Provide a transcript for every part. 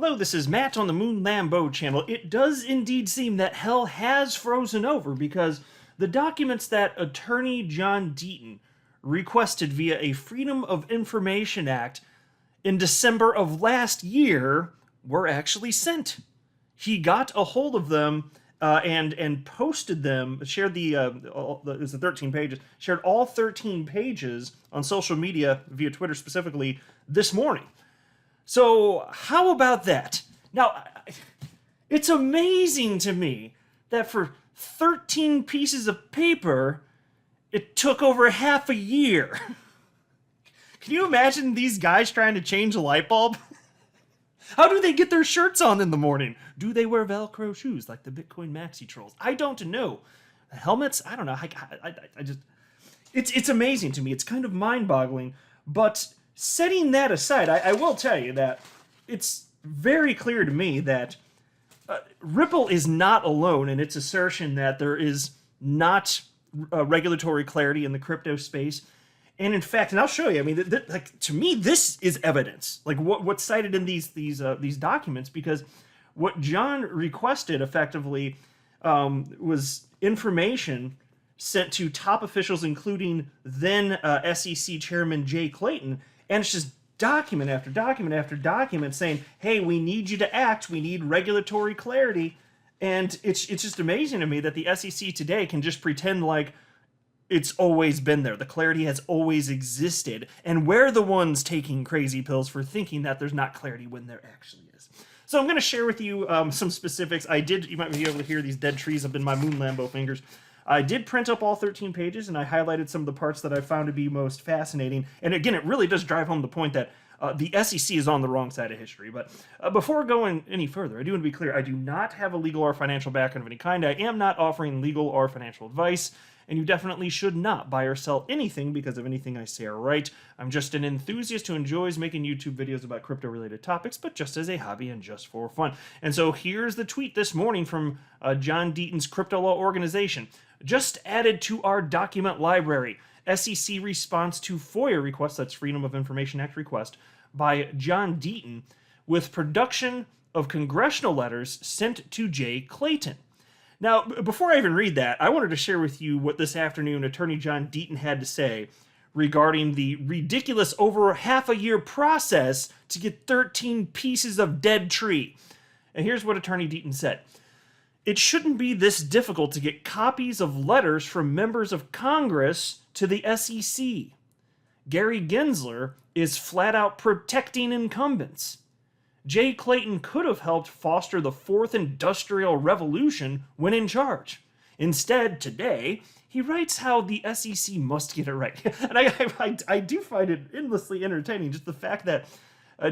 Hello, this is Matt on the Moon Lambo channel. It does indeed seem that hell has frozen over because the documents that attorney John Deaton requested via a Freedom of Information Act in December of last year were actually sent. He got a hold of them and posted them, shared it's the 13 pages, shared all 13 pages on social media, via Twitter specifically, this morning. So how about that? Now, it's amazing to me that for 13 pieces of paper, it took over half a year. Can you imagine these guys trying to change a light bulb? How do they get their shirts on in the morning? Do they wear Velcro shoes like the Bitcoin maxi trolls? I don't know. Helmets? I don't know. I just... It's amazing to me. It's kind of mind-boggling. But setting that aside, I will tell you that it's very clear to me that Ripple is not alone in its assertion that there is not regulatory clarity in the crypto space. And in fact, and I'll show you, I mean, like, to me, this is evidence, like what's cited in these documents, because what John requested effectively was information sent to top officials, including then SEC Chairman Jay Clayton, and it's just document after document after document saying, hey, we need you to act, we need regulatory clarity. And it's just amazing to me that the SEC today can just pretend like it's always been there. The clarity has always existed. And we're the ones taking crazy pills for thinking that there's not clarity when there actually is. So I'm going to share with you some specifics. You might be able to hear these dead trees up in my Moon Lambo fingers. I did print up all 13 pages, and I highlighted some of the parts that I found to be most fascinating. And again, it really does drive home the point that the SEC is on the wrong side of history. But before going any further, I do want to be clear. I do not have a legal or financial background of any kind. I am not offering legal or financial advice. And you definitely should not buy or sell anything because of anything I say or write. I'm just an enthusiast who enjoys making YouTube videos about crypto-related topics, but just as a hobby and just for fun. And so here's the tweet this morning from John Deaton's crypto law organization. Just added to our document library. SEC response to FOIA request, that's Freedom of Information Act request, by John Deaton, with production of congressional letters sent to Jay Clayton. Now, before I even read that, I wanted to share with you what this afternoon Attorney John Deaton had to say regarding the ridiculous over half a year process to get 13 pieces of dead tree. And here's what Attorney Deaton said. It shouldn't be this difficult to get copies of letters from members of Congress to the SEC. Gary Gensler is flat out protecting incumbents. Jay Clayton could have helped foster the fourth industrial revolution when in charge. Instead, today, he writes how the SEC must get it right. And I do find it endlessly entertaining, just the fact that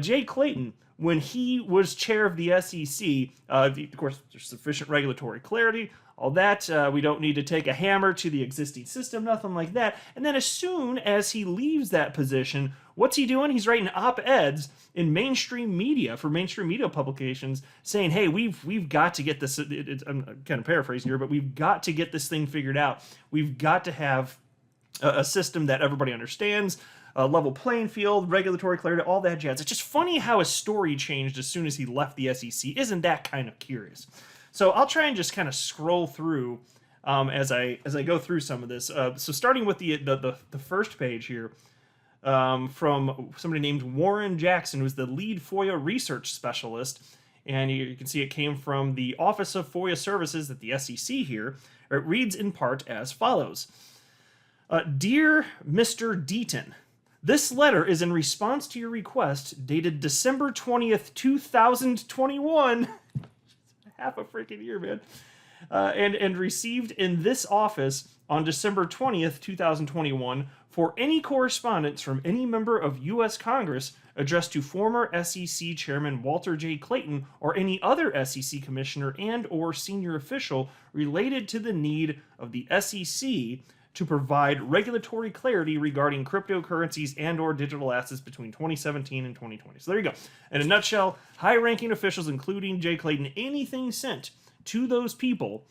Jay Clayton, when he was chair of the SEC, of course, there's sufficient regulatory clarity, all that, we don't need to take a hammer to the existing system, nothing like that. And then as soon as he leaves that position, what's he doing? He's writing op-eds in mainstream media, for mainstream media publications, saying, hey, we've got to get this, I'm kind of paraphrasing here, but we've got to get this thing figured out. We've got to have a system that everybody understands, a level playing field, regulatory clarity, all that jazz. It's just funny how his story changed as soon as he left the SEC. Isn't that kind of curious? So I'll try and just kind of scroll through as I go through some of this. So starting with the first page here, from somebody named Warren Jackson, who's the lead FOIA research specialist, and you can see it came from the Office of FOIA Services at the SEC here. It reads in part as follows. Dear Mr. Deaton, this letter is in response to your request dated December 20th, 2021. Half a freaking year, man. And received in this office on December 20th, 2021 for any correspondence from any member of U.S. Congress addressed to former SEC Chairman Walter J. Clayton or any other SEC commissioner and or senior official related to the need of the SEC to provide regulatory clarity regarding cryptocurrencies and or digital assets between 2017 and 2020. So there you go. In a nutshell, high-ranking officials, including Jay Clayton, anything sent to those people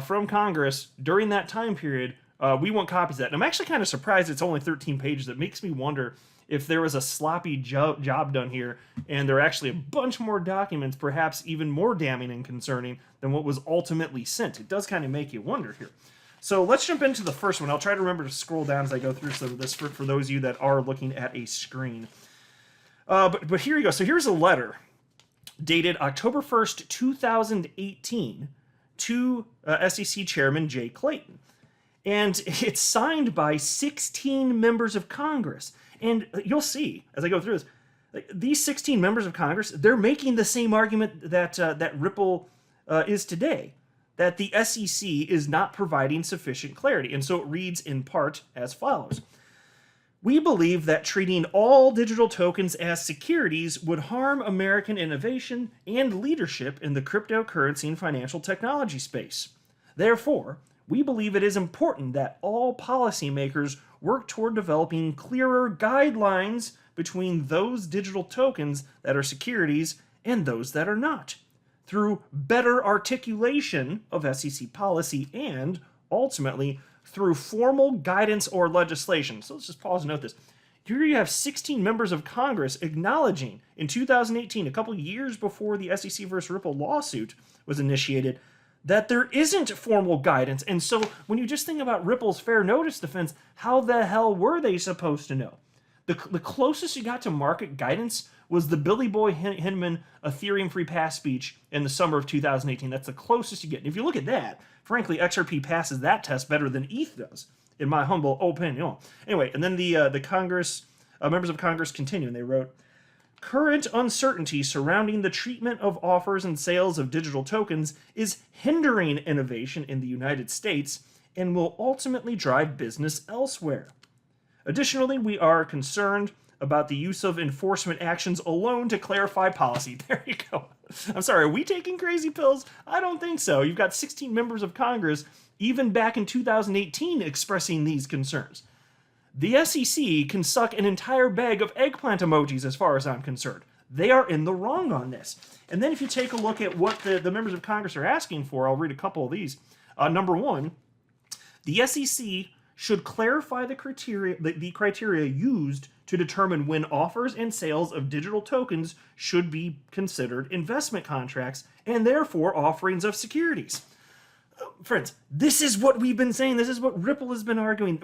from Congress during that time period, we want copies of that. And I'm actually kind of surprised it's only 13 pages. It makes me wonder if there was a sloppy job done here and there are actually a bunch more documents, perhaps even more damning and concerning than what was ultimately sent. It does kind of make you wonder here. So let's jump into the first one. I'll try to remember to scroll down as I go through some of this for those of you that are looking at a screen. But here you go. So here's a letter dated October 1st, 2018 to SEC Chairman Jay Clayton. And it's signed by 16 members of Congress. And you'll see, as I go through this, these 16 members of Congress, they're making the same argument that Ripple is today, that the SEC is not providing sufficient clarity. And so it reads in part as follows. We believe that treating all digital tokens as securities would harm American innovation and leadership in the cryptocurrency and financial technology space. Therefore, we believe it is important that all policymakers work toward developing clearer guidelines between those digital tokens that are securities and those that are not, through better articulation of SEC policy and, ultimately, through formal guidance or legislation. So let's just pause and note this. Here you have 16 members of Congress acknowledging in 2018, a couple years before the SEC versus Ripple lawsuit was initiated, that there isn't formal guidance. And so when you just think about Ripple's fair notice defense, how the hell were they supposed to know? The closest you got to market guidance was the Billy Boy Hinman Ethereum free pass speech in the summer of 2018. That's the closest you get. And if you look at that, frankly, XRP passes that test better than ETH does, in my humble opinion. Anyway, and then the Congress, members of Congress continue, and they wrote, current uncertainty surrounding the treatment of offers and sales of digital tokens is hindering innovation in the United States and will ultimately drive business elsewhere. Additionally, we are concerned about the use of enforcement actions alone to clarify policy. There you go. I'm sorry, are we taking crazy pills? I don't think so. You've got 16 members of Congress, even back in 2018, expressing these concerns. The SEC can suck an entire bag of eggplant emojis as far as I'm concerned. They are in the wrong on this. And then if you take a look at what the members of Congress are asking for, I'll read a couple of these. Number one, the SEC should clarify the criteria used to determine when offers and sales of digital tokens should be considered investment contracts and therefore offerings of securities. Friends, this is what we've been saying. This is what Ripple has been arguing.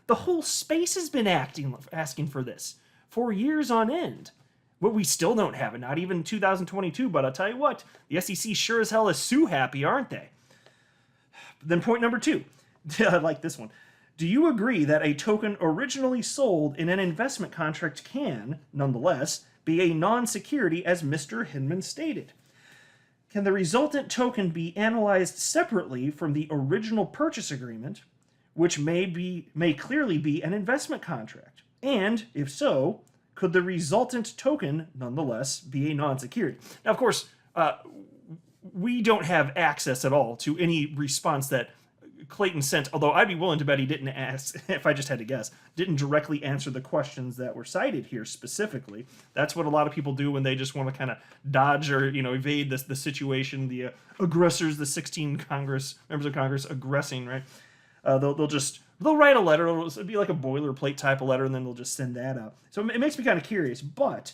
The whole space has been asking for this for years on end. But we still don't have it, not even 2022. But I'll tell you what, the SEC sure as hell is sue happy, aren't they? Then point number two. I like this one. Do you agree that a token originally sold in an investment contract can, nonetheless, be a non-security as Mr. Hinman stated? Can the resultant token be analyzed separately from the original purchase agreement, which may clearly be an investment contract? And, if so, could the resultant token nonetheless be a non-security? Now, of course, we don't have access at all to any response that Clayton sent, although I'd be willing to bet he didn't ask, if I just had to guess, didn't directly answer the questions that were cited here specifically. That's what a lot of people do when they just want to kind of dodge or, evade the situation, the aggressors, the 16 members of Congress aggressing, right? They'll write a letter, it'll be like a boilerplate type of letter, and then they'll just send that out. So it makes me kind of curious, but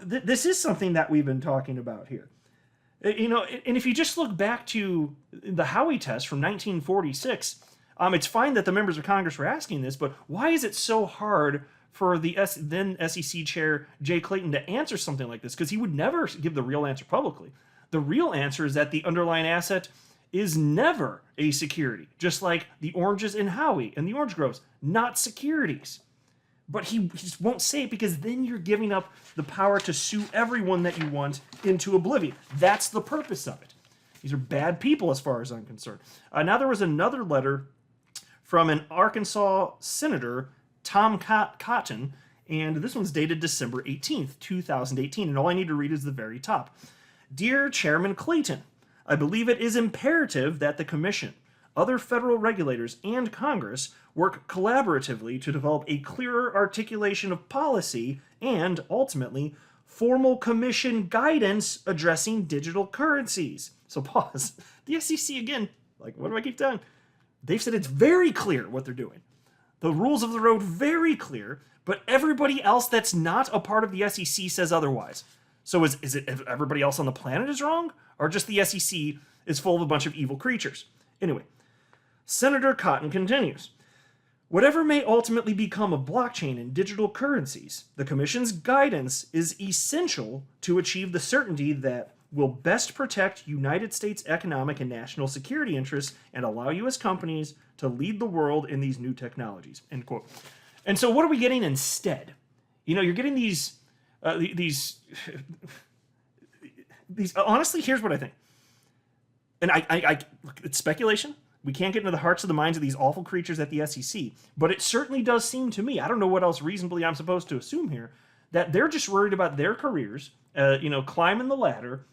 this is something that we've been talking about here. And if you just look back to the Howey test from 1946, it's fine that the members of Congress were asking this, but why is it so hard for the then SEC chair, Jay Clayton, to answer something like this? Because he would never give the real answer publicly. The real answer is that the underlying asset is never a security, just like the oranges in Howey and the orange groves, not securities. But he just won't say it because then you're giving up the power to sue everyone that you want into oblivion. That's the purpose of it. These are bad people as far as I'm concerned. Now there was another letter from an Arkansas senator, Tom Cotton, and this one's dated December 18th, 2018, and all I need to read is the very top. Dear Chairman Clayton, I believe it is imperative that the Commission, other federal regulators, and Congress work collaboratively to develop a clearer articulation of policy and, ultimately, formal Commission guidance addressing digital currencies. So pause. The SEC, again, like, what do I keep telling? They've said it's very clear what they're doing. The rules of the road very clear, but everybody else that's not a part of the SEC says otherwise. So is it everybody else on the planet is wrong, or just the SEC is full of a bunch of evil creatures? Anyway, Senator Cotton continues. Whatever may ultimately become of blockchain and digital currencies, the Commission's guidance is essential to achieve the certainty that will best protect United States economic and national security interests and allow U.S. companies to lead the world in these new technologies, end quote. And so what are we getting instead? You're getting these honestly, here's what I think. And it's speculation. We can't get into the hearts of the minds of these awful creatures at the SEC, but it certainly does seem to me, I don't know what else reasonably I'm supposed to assume here, that they're just worried about their careers, climbing the ladder.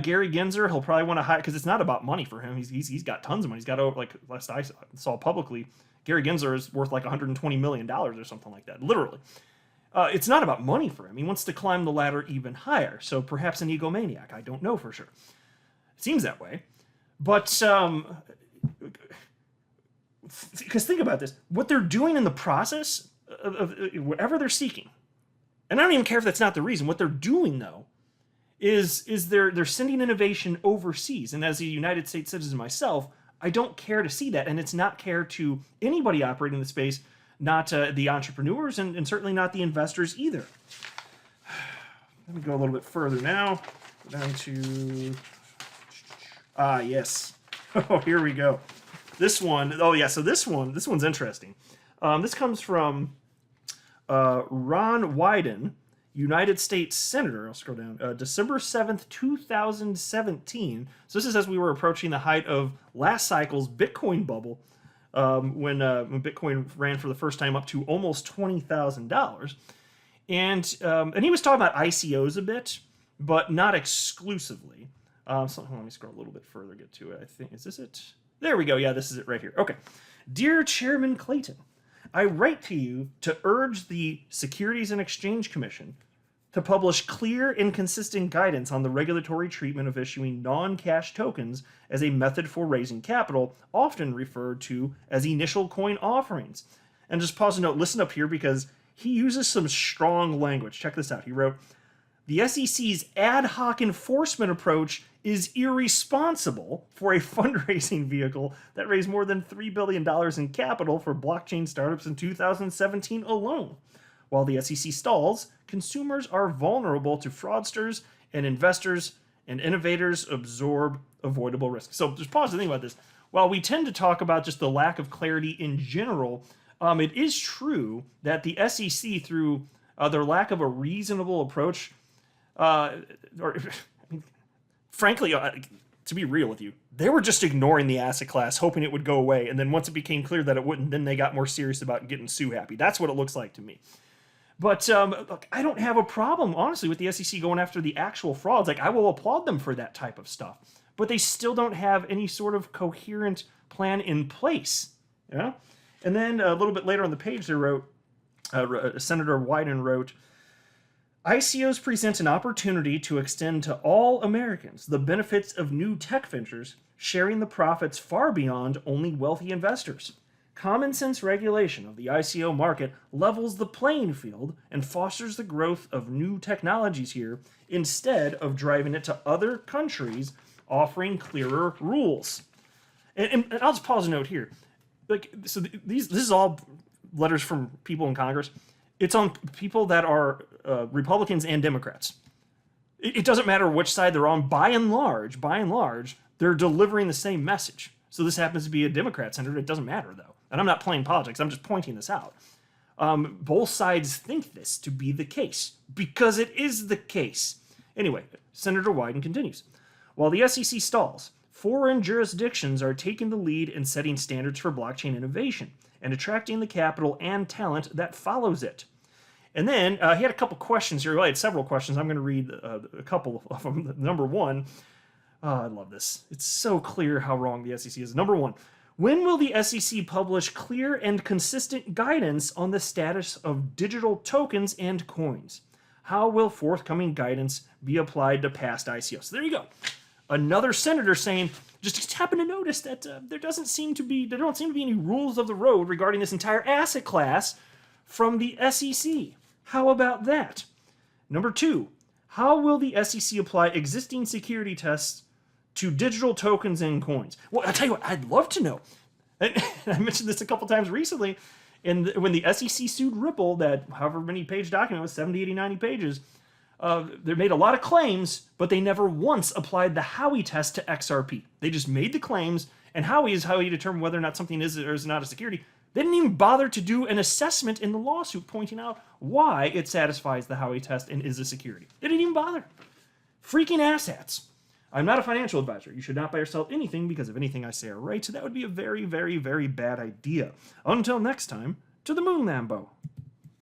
Gary Gensler, he'll probably want to hire, because it's not about money for him. He's got tons of money. He's got, like last I saw publicly, Gary Gensler is worth like $120 million or something like that, literally. It's not about money for him. He wants to climb the ladder even higher. So perhaps an egomaniac. I don't know for sure. It seems that way. But, because think about this. What they're doing in the process of whatever they're seeking, and I don't even care if that's not the reason. What they're doing, though, is they're sending innovation overseas. And as a United States citizen myself, I don't care to see that. And it's not care to anybody operating in the space, not the entrepreneurs and certainly not the investors either. Let me go a little bit further now. Go down to... yes. Oh, here we go. This one, so this one's interesting. This comes from Ron Wyden, United States Senator. I'll scroll down. December 7th, 2017. So this is as we were approaching the height of last cycle's Bitcoin bubble, when Bitcoin ran for the first time up to almost $20,000. And he was talking about ICOs a bit, but not exclusively. So let me scroll a little bit further, get to it. I think, is this it? There we go. Yeah, this is it right here. Okay. Dear Chairman Clayton, I write to you to urge the Securities and Exchange Commission to publish clear and consistent guidance on the regulatory treatment of issuing non-cash tokens as a method for raising capital, often referred to as initial coin offerings. And just pause and note, listen up here because he uses some strong language. Check this out. He wrote, the SEC's ad hoc enforcement approach is irresponsible for a fundraising vehicle that raised more than $3 billion in capital for blockchain startups in 2017 alone. While the SEC stalls, consumers are vulnerable to fraudsters, and investors and innovators absorb avoidable risk. So just pause to think about this. While we tend to talk about just the lack of clarity in general, it is true that the SEC, through their lack of a reasonable approach, frankly, to be real with you, they were just ignoring the asset class, hoping it would go away. And then once it became clear that it wouldn't, then they got more serious about getting sue happy. That's what it looks like to me. But look, I don't have a problem, honestly, with the SEC going after the actual frauds. Like, I will applaud them for that type of stuff. But they still don't have any sort of coherent plan in place. Yeah? And then a little bit later on the page, they wrote, Senator Wyden wrote, ICOs present an opportunity to extend to all Americans the benefits of new tech ventures, sharing the profits far beyond only wealthy investors. Common sense regulation of the ICO market levels the playing field and fosters the growth of new technologies here instead of driving it to other countries offering clearer rules. And I'll just pause a note here. This is all letters from people in Congress. It's on people that are Republicans and Democrats. It doesn't matter which side they're on. By and large, they're delivering the same message. So this happens to be a Democrat senator. It doesn't matter, though. And I'm not playing politics. I'm just pointing this out. Both sides think this to be the case because it is the case. Anyway, Senator Wyden continues. While the SEC stalls, foreign jurisdictions are taking the lead in setting standards for blockchain innovation and attracting the capital and talent that follows it. And then he had a couple questions here. Well, he had several questions. I'm going to read a couple of them. Number one, I love this. It's so clear how wrong the SEC is. Number one, when will the SEC publish clear and consistent guidance on the status of digital tokens and coins? How will forthcoming guidance be applied to past ICOs? So there you go. Another senator saying, just happened to notice that there don't seem to be any rules of the road regarding this entire asset class from the SEC. How about that? Number 2, how will the SEC apply existing security tests to digital tokens and coins? Well, I'll tell you what, I'd love to know. I mentioned this a couple times recently, and when the SEC sued Ripple, that however many page document was 70, 80, 90 pages, they made a lot of claims, but they never once applied the Howey test to XRP. They just made the claims, and Howey is how you determine whether or not something is or is not a security. They didn't even bother to do an assessment in the lawsuit pointing out why it satisfies the Howey test and is a security. They didn't even bother. Freaking asshats. I'm not a financial advisor. You should not buy or sell anything because if anything I say are right, so that would be a very, very, very bad idea. Until next time, to the moon, Lambo.